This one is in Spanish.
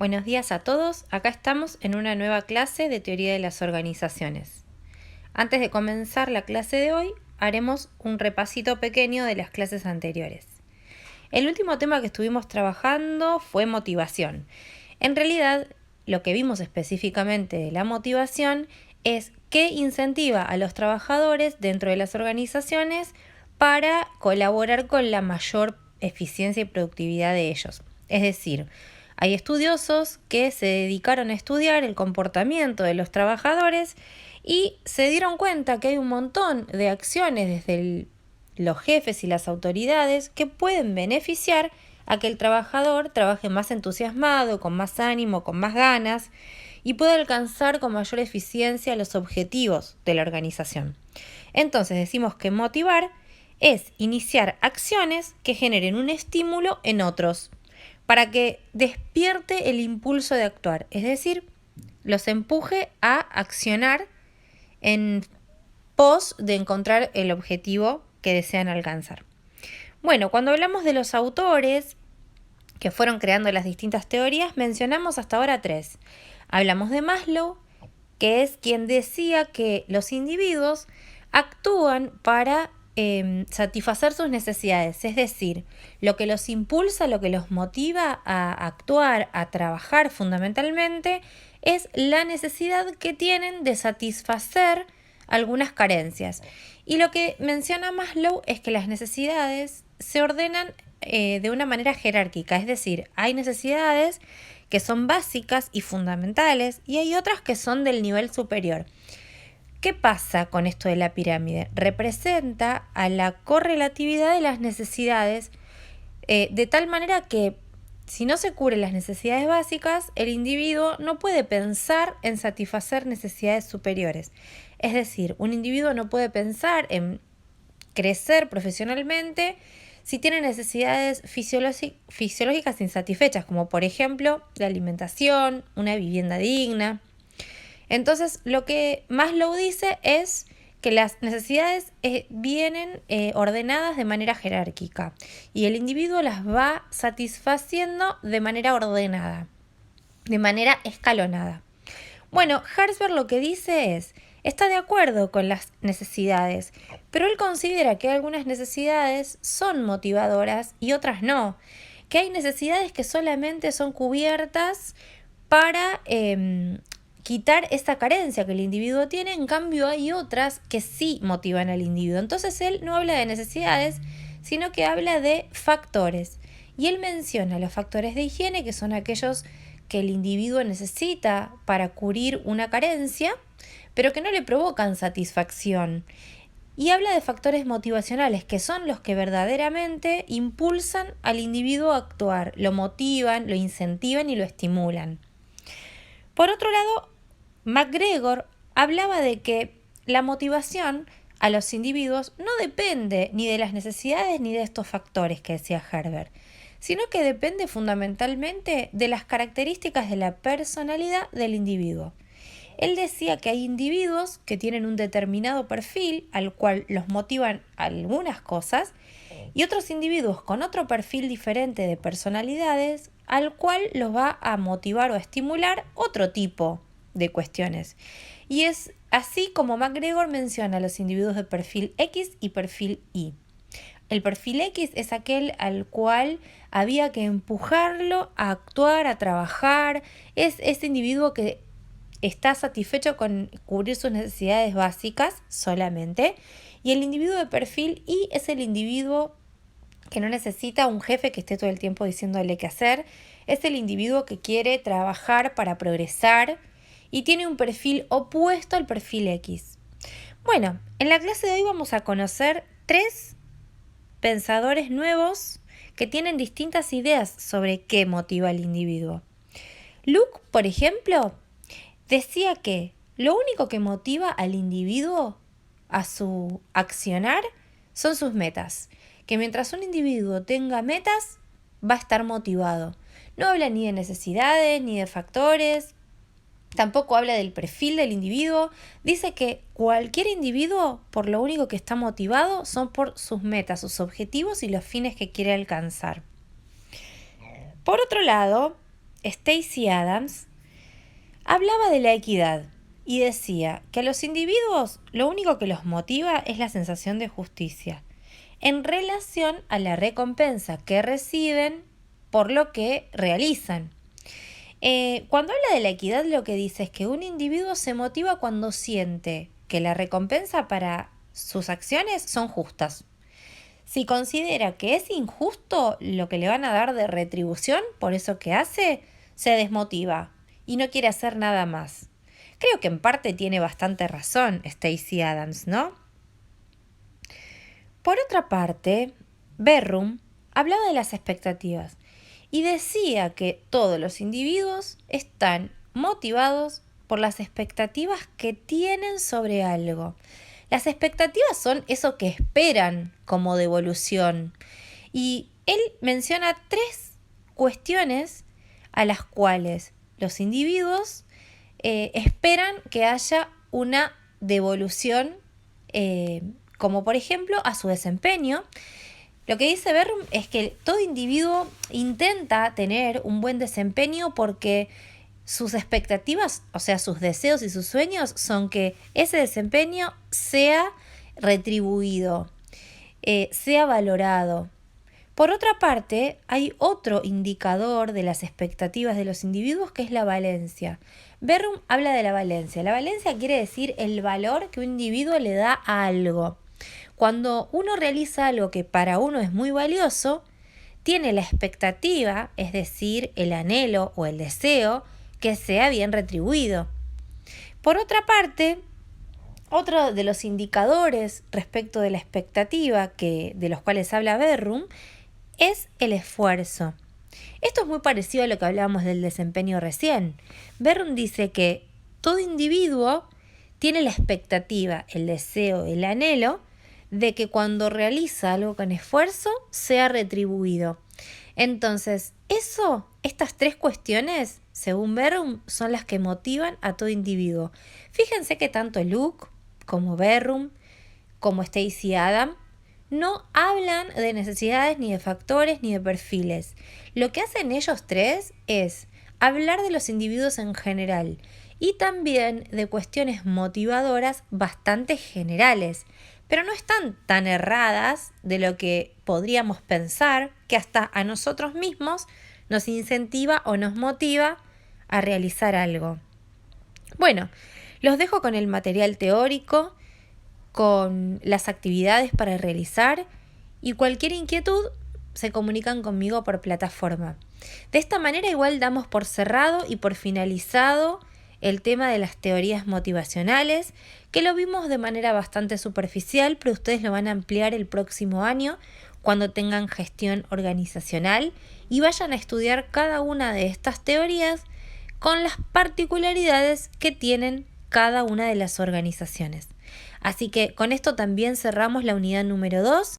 Buenos días a todos, acá estamos en una nueva clase de teoría de las organizaciones. Antes de comenzar la clase de hoy, haremos un repasito pequeño de las clases anteriores. El último tema que estuvimos trabajando fue motivación. En realidad, lo que vimos específicamente de la motivación es qué incentiva a los trabajadores dentro de las organizaciones para colaborar con la mayor eficiencia y productividad de ellos. Es decir, hay estudiosos que se dedicaron a estudiar el comportamiento de los trabajadores y se dieron cuenta que hay un montón de acciones desde los jefes y las autoridades que pueden beneficiar a que el trabajador trabaje más entusiasmado, con más ánimo, con más ganas y pueda alcanzar con mayor eficiencia los objetivos de la organización. Entonces decimos que motivar es iniciar acciones que generen un estímulo en otros para que despierte el impulso de actuar, es decir, los empuje a accionar en pos de encontrar el objetivo que desean alcanzar. Bueno, cuando hablamos de los autores que fueron creando las distintas teorías, mencionamos hasta ahora 3. Hablamos de Maslow, que es quien decía que los individuos actúan para satisfacer sus necesidades, es decir, lo que los impulsa, lo que los motiva a actuar, a trabajar fundamentalmente, es la necesidad que tienen de satisfacer algunas carencias. Y lo que menciona Maslow es que las necesidades se ordenan de una manera jerárquica, es decir, hay necesidades que son básicas y fundamentales y hay otras que son del nivel superior. ¿Qué pasa con esto de la pirámide? Representa a la correlatividad de las necesidades de tal manera que si no se cubren las necesidades básicas, el individuo no puede pensar en satisfacer necesidades superiores. Es decir, un individuo no puede pensar en crecer profesionalmente si tiene necesidades fisiológicas insatisfechas, como por ejemplo la alimentación, una vivienda digna. Entonces, lo que Maslow dice es que las necesidades vienen ordenadas de manera jerárquica y el individuo las va satisfaciendo de manera ordenada, de manera escalonada. Bueno, Herzberg lo que dice es, está de acuerdo con las necesidades, pero él considera que algunas necesidades son motivadoras y otras no, que hay necesidades que solamente son cubiertas para quitar esa carencia que el individuo tiene, en cambio hay otras que sí motivan al individuo. Entonces él no habla de necesidades, sino que habla de factores. Y él menciona los factores de higiene, que son aquellos que el individuo necesita para cubrir una carencia, pero que no le provocan satisfacción. Y habla de factores motivacionales, que son los que verdaderamente impulsan al individuo a actuar, lo motivan, lo incentivan y lo estimulan. Por otro lado, McGregor hablaba de que la motivación a los individuos no depende ni de las necesidades ni de estos factores que decía Herbert, sino que depende fundamentalmente de las características de la personalidad del individuo. Él decía que hay individuos que tienen un determinado perfil al cual los motivan algunas cosas y otros individuos con otro perfil diferente de personalidades al cual los va a motivar o a estimular otro tipo de cuestiones. Y es así como McGregor menciona a los individuos de perfil X y perfil Y. El perfil X es aquel al cual había que empujarlo a actuar, a trabajar. Es ese individuo que está satisfecho con cubrir sus necesidades básicas solamente. Y el individuo de perfil Y es el individuo que no necesita un jefe que esté todo el tiempo diciéndole qué hacer. Es el individuo que quiere trabajar para progresar y tiene un perfil opuesto al perfil X. Bueno, en la clase de hoy vamos a conocer 3 pensadores nuevos que tienen distintas ideas sobre qué motiva al individuo. Luke, por ejemplo, decía que lo único que motiva al individuo a su accionar son sus metas, que mientras un individuo tenga metas, va a estar motivado. No habla ni de necesidades, ni de factores, tampoco habla del perfil del individuo. Dice que cualquier individuo, por lo único que está motivado, son por sus metas, sus objetivos y los fines que quiere alcanzar. Por otro lado, Stacey Adams hablaba de la equidad y decía que a los individuos lo único que los motiva es la sensación de justicia en relación a la recompensa que reciben por lo que realizan. Cuando habla de la equidad, lo que dice es que un individuo se motiva cuando siente que la recompensa para sus acciones son justas. Si considera que es injusto lo que le van a dar de retribución por eso que hace, se desmotiva y no quiere hacer nada más. Creo que en parte tiene bastante razón Stacey Adams, ¿no? Por otra parte, Berrum hablaba de las expectativas y decía que todos los individuos están motivados por las expectativas que tienen sobre algo. Las expectativas son eso que esperan como devolución. Y él menciona 3 cuestiones a las cuales los individuos esperan que haya una devolución, como por ejemplo a su desempeño. Lo que dice Berrum es que todo individuo intenta tener un buen desempeño porque sus expectativas, o sea, sus deseos y sus sueños son que ese desempeño sea retribuido, sea valorado. Por otra parte, hay otro indicador de las expectativas de los individuos que es la valencia. Berrum habla de la valencia. La valencia quiere decir el valor que un individuo le da a algo. Cuando uno realiza algo que para uno es muy valioso, tiene la expectativa, es decir, el anhelo o el deseo, que sea bien retribuido. Por otra parte, otro de los indicadores respecto de la expectativa de los cuales habla Berrum es el esfuerzo. Esto es muy parecido a lo que hablábamos del desempeño recién. Berrum dice que todo individuo tiene la expectativa, el deseo, el anhelo de que cuando realiza algo con esfuerzo sea retribuido. Entonces, estas 3 cuestiones, según Berrum, son las que motivan a todo individuo. Fíjense que tanto Luke como Berrum, como Stacey Adams, no hablan de necesidades, ni de factores, ni de perfiles. Lo que hacen ellos 3 es hablar de los individuos en general y también de cuestiones motivadoras bastante generales, pero no están tan erradas de lo que podríamos pensar, que hasta a nosotros mismos nos incentiva o nos motiva a realizar algo. Bueno, los dejo con el material teórico, con las actividades para realizar y cualquier inquietud se comunican conmigo por plataforma. De esta manera igual damos por cerrado y por finalizado el tema de las teorías motivacionales, que lo vimos de manera bastante superficial, pero ustedes lo van a ampliar el próximo año cuando tengan gestión organizacional y vayan a estudiar cada una de estas teorías con las particularidades que tienen cada una de las organizaciones. Así que con esto también cerramos la unidad número 2.